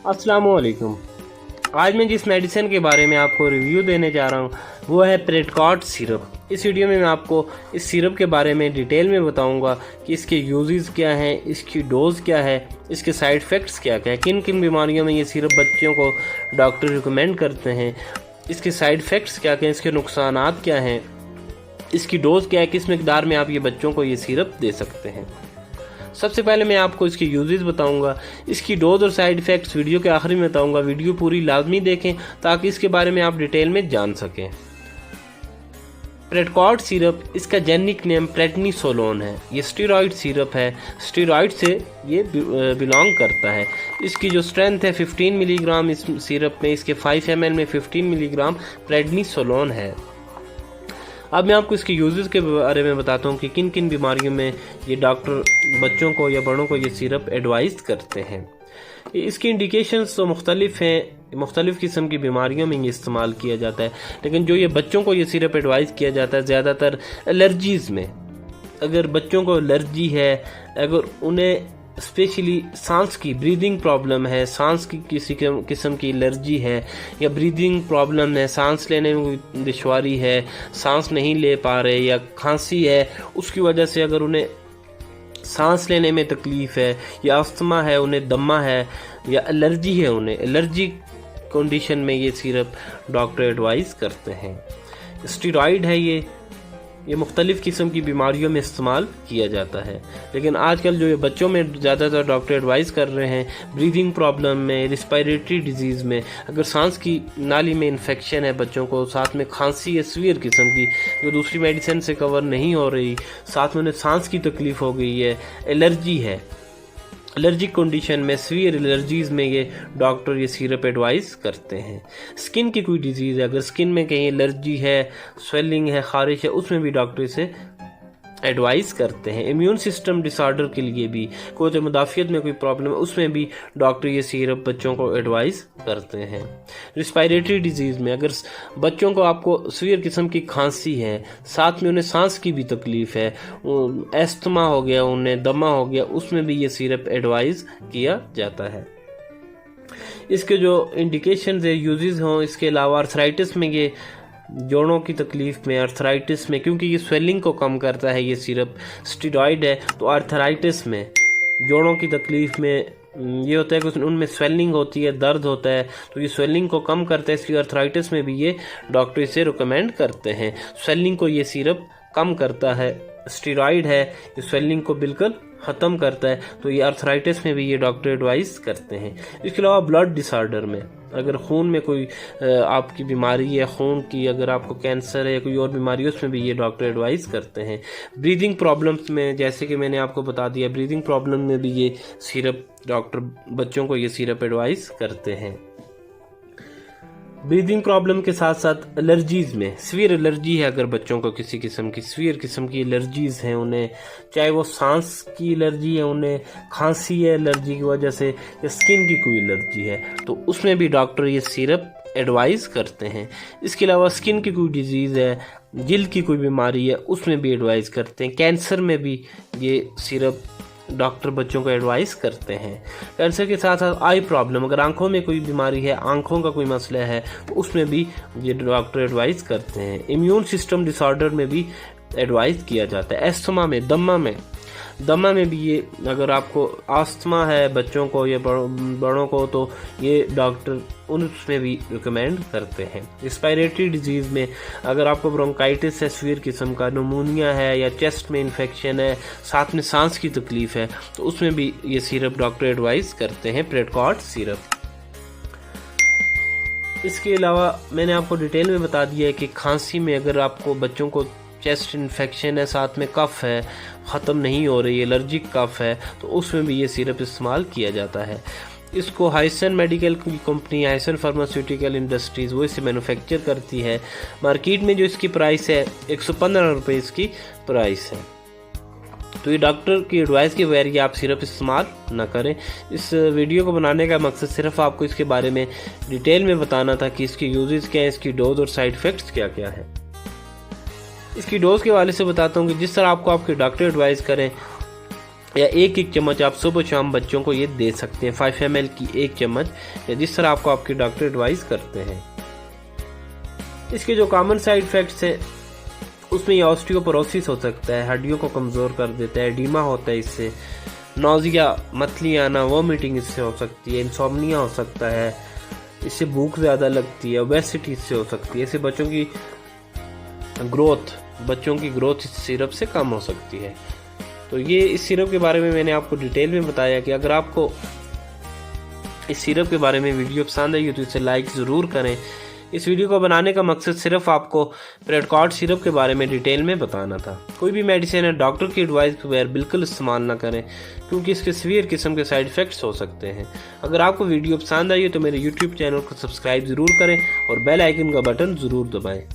अस्सलामुअलैकुम। आज मैं जिस मेडिसिन के बारे में आपको रिव्यू देने जा रहा हूँ वो है प्रेडकॉर्ड सिरप। इस वीडियो में मैं आपको इस सिरप के बारे में डिटेल में बताऊंगा कि इसके यूजेस क्या हैं, इसकी डोज क्या है, इसके साइड इफ़ेक्ट्स क्या क्या है, किन किन बीमारियों में ये सिरप बच्चों को डॉक्टर रिकमेंड करते हैं, इसके साइड इफ़ेक्ट्स क्या क्या हैं, इसके नुकसानात क्या हैं, इसकी डोज क्या है, किस मिकदार में आप ये बच्चों को ये सिरप दे सकते हैं। सबसे पहले मैं आपको इसके यूजेस बताऊंगा, इसकी डोज और साइड इफ़ेक्ट्स वीडियो के आखिर में बताऊंगा। वीडियो पूरी लाजमी देखें ताकि इसके बारे में आप डिटेल में जान सकें। प्रेडकॉर्ड सिरप, इसका जेनिक नेम प्रेडनिसोलोन है। ये स्टेरॉइड सिरप है, स्टेरॉइड से ये बिलोंग करता है। इसकी जो स्ट्रेंथ है 15 मिलीग्राम इस सिरप में, इसके 5 ml में 15 मिलीग्राम प्रेडनिसोलोन है। अब मैं आपको इसके यूजेस के बारे में बताता हूँ कि किन किन बीमारियों में ये डॉक्टर बच्चों को या बड़ों को ये सिरप एडवाइज करते हैं। इसकी इंडिकेशंस तो मुख्तलिफ हैं, मुख्तलिफ़ किस्म की बीमारियों में ये इस्तेमाल किया जाता है, लेकिन जो ये बच्चों को ये सिरप एडवाइज़ किया जाता है ज़्यादातर एलर्जीज़ में। अगर बच्चों को एलर्जी है, अगर उन्हें स्पेशली सांस की ब्रीदिंग प्रॉब्लम है, सांस की किसी किस्म की एलर्जी है या ब्रीदिंग प्रॉब्लम है, सांस लेने में कोई दुश्वारी है, सांस नहीं ले पा रहे या खांसी है, उसकी वजह से अगर उन्हें सांस लेने में तकलीफ़ है या अस्थमा है, उन्हें दमा है या एलर्जी है, उन्हें एलर्जी कंडीशन में ये सिरप डॉक्टर एडवाइस करते हैं। स्टेरॉइड है, ये मुख्तलिफ़ किस्म की बीमारियों में इस्तेमाल किया जाता है, लेकिन आजकल जो ये बच्चों में ज़्यादातर डॉक्टर एडवाइस कर रहे हैं ब्रीदिंग प्रॉब्लम में, रिस्पायरेटरी डिजीज़ में, अगर सांस की नाली में इन्फेक्शन है बच्चों को, साथ में खांसी है सीवियर किस्म की जो दूसरी मेडिसिन से कवर नहीं हो रही, साथ में उन्हें सांस की तकलीफ़ हो गई है, एलर्जी है, एलर्जिक कंडीशन में, सीवियर एलर्जीज़ में ये डॉक्टर ये सिरप एडवाइस करते हैं। स्किन की कोई डिजीज़ है, अगर स्किन में कहीं एलर्जी है, स्वेलिंग है, खारिश है, उसमें भी डॉक्टर इसे एडवाइस करते हैं। इम्यून सिस्टम डिसऑर्डर के लिए भी, कोई मुदाफ़ियत में कोई प्रॉब्लम है, उसमें भी डॉक्टर ये सिरप बच्चों को एडवाइस करते हैं। रिस्पायरेटरी डिजीज़ में, अगर बच्चों को आपको सीवियर किस्म की खांसी है, साथ में उन्हें सांस की भी तकलीफ़ है, एस्थमा हो गया, उन्हें दमा हो गया, उसमें भी ये सिरप एडवाइस किया जाता है। इसके जो इंडिकेशन है, यूजेस हों, इसके अलावा आर्थराइटिस में, ये जोड़ों की तकलीफ़ में, आर्थराइटिस में, क्योंकि ये स्वेलिंग को कम करता है ये सिरप, स्टेरॉइड है, तो आर्थराइटिस में, जोड़ों की तकलीफ़ में ये होता है कि उनमें स्वेलिंग होती है, दर्द होता है, तो ये स्वेलिंग को कम करता है, इसलिए आर्थराइटिस में भी ये डॉक्टर इसे रिकमेंड करते हैं। स्वेलिंग को ये सिरप कम करता है, स्टेरॉइड है, ये स्वेलिंग को बिल्कुल ख़त्म करता है, तो ये आर्थराइटिस में भी ये डॉक्टर एडवाइस करते हैं। इसके अलावा ब्लड डिसऑर्डर में, अगर खून में कोई आपकी बीमारी है, खून की, अगर आपको कैंसर है या कोई और बीमारी है, उसमें भी ये डॉक्टर एडवाइस करते हैं। ब्रीदिंग प्रॉब्लम्स में, जैसे कि मैंने आपको बता दिया, ब्रीदिंग प्रॉब्लम में भी ये सिरप डॉक्टर बच्चों को ये सिरप एडवाइस करते हैं। ब्रीदिंग प्रॉब्लम के साथ साथ एलर्जीज़ में, सीवियर एलर्जी है, अगर बच्चों को किसी किस्म की सीवियर किस्म की एलर्जीज़ हैं, उन्हें चाहे वो सांस की एलर्जी है, उन्हें खांसी है एलर्जी की वजह से, या स्किन की कोई एलर्जी है, तो उसमें भी डॉक्टर ये सिरप एडवाइस करते हैं। इसके अलावा स्किन की कोई डिजीज़ है, जिल्द की कोई बीमारी है, उसमें भी एडवाइस करते हैं। कैंसर में भी ये सिरप डॉक्टर बच्चों को एडवाइस करते हैं। कैंसर के साथ साथ आई प्रॉब्लम, अगर आंखों में कोई बीमारी है, आंखों का कोई मसला है, तो उसमें भी ये डॉक्टर एडवाइस करते हैं। इम्यून सिस्टम डिसऑर्डर में भी एडवाइस किया जाता है। एस्थमा में, दमा में भी ये, अगर आपको अस्थमा है बच्चों को या बड़ों को, तो ये डॉक्टर उसमें भी रिकमेंड करते हैं। रिस्पायरेटरी डिजीज़ में, अगर आपको ब्रोंकाइटिस है, सीवियर किस्म का निमोनिया है या चेस्ट में इन्फेक्शन है, साथ में सांस की तकलीफ़ है, तो उसमें भी ये सिरप डॉक्टर एडवाइस करते हैं, प्रेडकॉर्ड सिरप। इसके अलावा मैंने आपको डिटेल में बता दिया है कि खांसी में, अगर आपको बच्चों को चेस्ट इन्फेक्शन है, साथ में कफ़ है, ख़त्म नहीं हो रही, एलर्जिक कफ़ है, तो उसमें भी ये सिरप इस्तेमाल किया जाता है। इसको हाइसन मेडिकल की कंपनी, हाइसन फार्मास्यूटिकल इंडस्ट्रीज़, वो इसे मैन्युफैक्चर करती है। मार्केट में जो इसकी प्राइस है 115 रुपये इसकी प्राइस है। तो ये डॉक्टर की एडवाइस के बगैर ये आप सिरप इस्तेमाल ना करें। इस वीडियो को बनाने का मकसद सिर्फ आपको इसके बारे में डिटेल में बताना था कि इसके यूजेस क्या हैं, इसकी डोज और साइड इफ़ेक्ट्स क्या क्या है। इसकी डोज के हवाले से बताता हूँ कि जिस तरह आपको आपके डॉक्टर एडवाइस करें या एक एक चम्मच आप सुबह शाम बच्चों को ये दे सकते हैं, 5 ml की एक चम्मच, या जिस तरह आपको आपके डॉक्टर एडवाइस करते हैं। इसके जो कॉमन साइड इफेक्ट्स हैं उसमें ये ऑस्टियोपोरोसिस हो सकता है, हड्डियों को कमज़ोर कर देता है, एडिमा होता है इससे, नौजिया मतली आना वॉमिटिंग इससे हो सकती है, इंसोम्निया हो सकता है, इससे भूख ज़्यादा लगती है, ओबेसिटी इससे हो सकती है, इससे बच्चों की ग्रोथ इस सिरप से कम हो सकती है। तो ये इस सिरप के बारे में मैंने आपको डिटेल में बताया कि अगर आपको इस सिरप के बारे में वीडियो पसंद आई तो इसे लाइक ज़रूर करें। इस वीडियो को बनाने का मकसद सिर्फ आपको प्रेडकॉर्ड सिरप के बारे में डिटेल में बताना था। कोई भी मेडिसिन है डॉक्टर की एडवाइस के बगैर बिल्कुल इस्तेमाल ना करें, क्योंकि इसके सीवियर किस्म के साइड इफ़ेक्ट्स हो सकते हैं। अगर आपको वीडियो पसंद आई तो मेरे यूट्यूब चैनल को सब्सक्राइब ज़रूर करें और बेल आइकन का बटन ज़रूर दबाएँ।